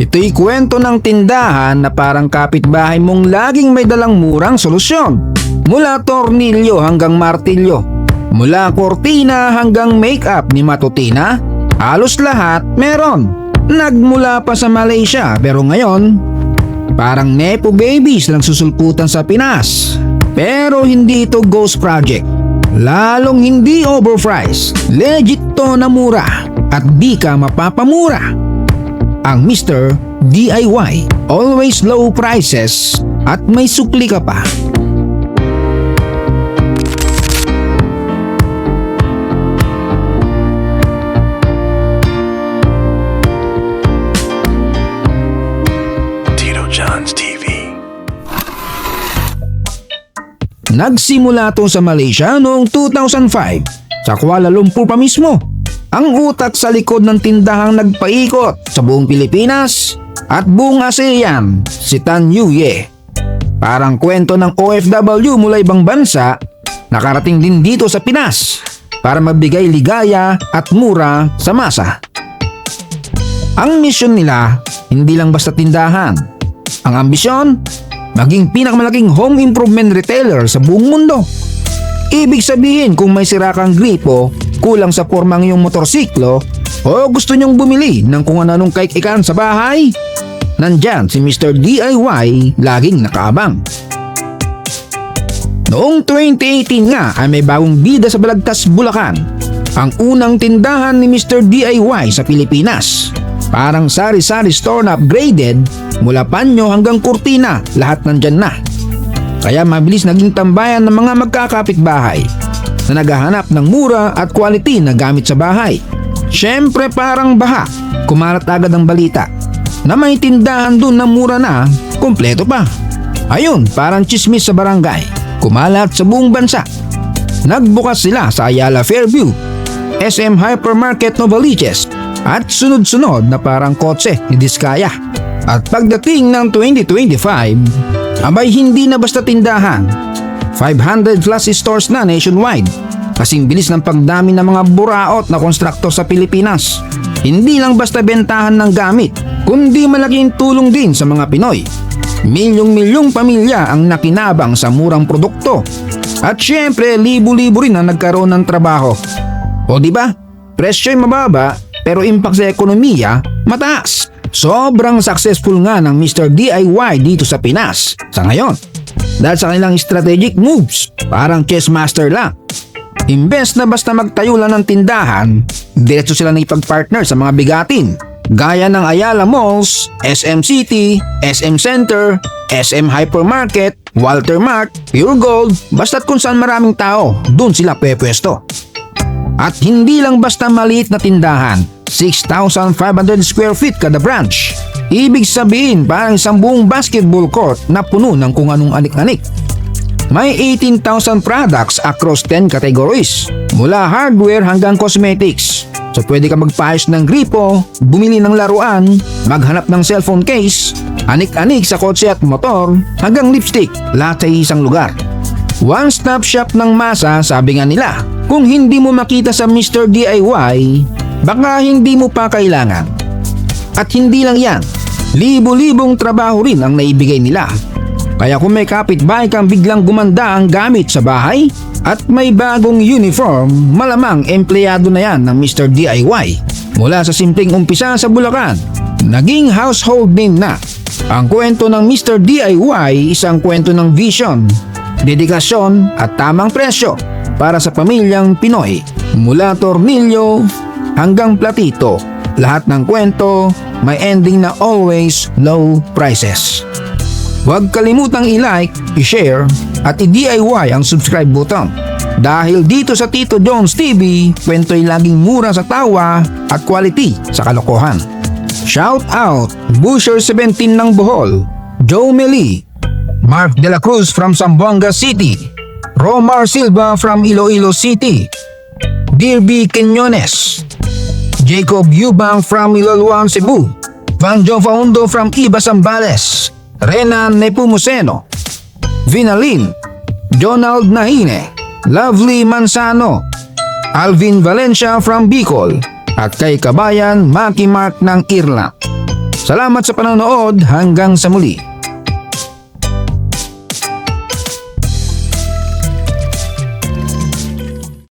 Ito'y kwento ng tindahan na parang kapitbahay mong laging may dalang murang solusyon. Mula tornilyo hanggang martilyo, mula kortina hanggang make-up ni Matutina, halos lahat meron. Nagmula pa sa Malaysia pero ngayon, parang nepo babies lang susulputan sa Pinas. Pero hindi ito ghost project. Lalong hindi overpriced. Legit to na mura at di ka mapapamura. Ang Mr. DIY, always low prices at may sukli ka pa. Tito John's TV. Nagsimula to sa Malaysia noong 2005, sa Kuala Lumpur pa mismo. Ang utak sa likod ng tindahang nagpaikot sa buong Pilipinas at buong ASEAN, si Tan Yuye. Parang kwento ng OFW mula ibang bansa, nakarating din dito sa Pinas para magbigay ligaya at mura sa masa. Ang misyon nila, hindi lang basta tindahan. Ang ambisyon, maging pinakamalaking home improvement retailer sa buong mundo. Ibig sabihin kung may sira kang gripo, kulang sa pormang iyong motorsiklo, o gusto nyong bumili ng kung anong kaikikan sa bahay, nandyan si Mr. DIY laging nakaabang. Noong 2018 nga ay may bagong bida sa Balagtas, Bulacan, ang unang tindahan ni Mr. DIY sa Pilipinas. Parang sari-sari store na upgraded, mula panyo hanggang kurtina, lahat nandyan na. Kaya mabilis naging tambayan ng mga magkakapitbahay na naghahanap ng mura at quality na gamit sa bahay. Syempre parang baha, kumalat agad ang balita na may tindahan dun na mura na, kumpleto pa. Ayun, parang chismis sa barangay, kumalat sa buong bansa. Nagbukas sila sa Ayala Fairview, SM Hypermarket Novaliches at sunod-sunod na parang kotse ni Diskaya. At pagdating ng 2025, abay hindi na basta tindahan. 500 plus stores na nationwide. Kasing bilis ng pagdami ng mga buraot na konstruktor sa Pilipinas. Hindi lang basta bentahan ng gamit, kundi malaking tulong din sa mga Pinoy. Milyong-milyong pamilya ang nakinabang sa murang produkto. At syempre, libo-libo rin ang nagkaroon ng trabaho. O diba? Presyo'y mababa, pero impact sa ekonomiya, mataas. Sobrang successful nga ng Mr. DIY dito sa Pinas sa ngayon. Dahil sa kanilang strategic moves, parang chess master lang. Imbes na basta magtayo lang ng tindahan, diretso sila na ipag-partner sa mga bigatin. Gaya ng Ayala Malls, SM City, SM Center, SM Hypermarket, Walter Mart, Pure Gold, basta't kung saan maraming tao, dun sila pepwesto. At hindi lang basta maliit na tindahan, 6,500 square feet kada branch. Ibig sabihin parang isang buong basketball court na puno ng kung anong anik-anik. May 18,000 products across 10 categories, mula hardware hanggang cosmetics. So pwede ka magpaayos ng gripo, bumili ng laruan, maghanap ng cellphone case, anik-anik sa kotse at motor, hanggang lipstick, lahat sa isang lugar. One-stop shop ng masa, sabi nga nila. Kung hindi mo makita sa Mr. DIY, baka hindi mo pa kailangan. At hindi lang yan, libo-libong trabaho rin ang naibigay nila. Kaya kung may kapitbahay kang biglang gumanda ang gamit sa bahay at may bagong uniform, malamang empleyado na yan ng Mr. DIY. Mula sa simpleng umpisa sa Bulacan, naging household name na. Ang kwento ng Mr. DIY, isang kwento ng vision, dedikasyon at tamang presyo para sa pamilyang Pinoy. Mula tornilyo hanggang platito, lahat ng kwento may ending na always low prices. Huwag kalimutang i-like, i-share at i-DIY ang subscribe button. Dahil dito sa Tito John's TV, kwento'y laging mura sa tawa at quality sa kalokohan. Shout out Busher 17 ng Bohol, Joe Meli, Mark De La Cruz from Zamboanga City, Romar Silva from Iloilo City, Dirby Quinones, Jacob Yubang from Iloloan, Cebu, Vanjo Faundo from Iba, Zambales, Renan Nepomuceno, Vinalin, Donald Nahine, Lovely Manzano, Alvin Valencia from Bicol, at kay Kabayan Maki Mark ng Irla. Salamat sa panonood, hanggang sa muli.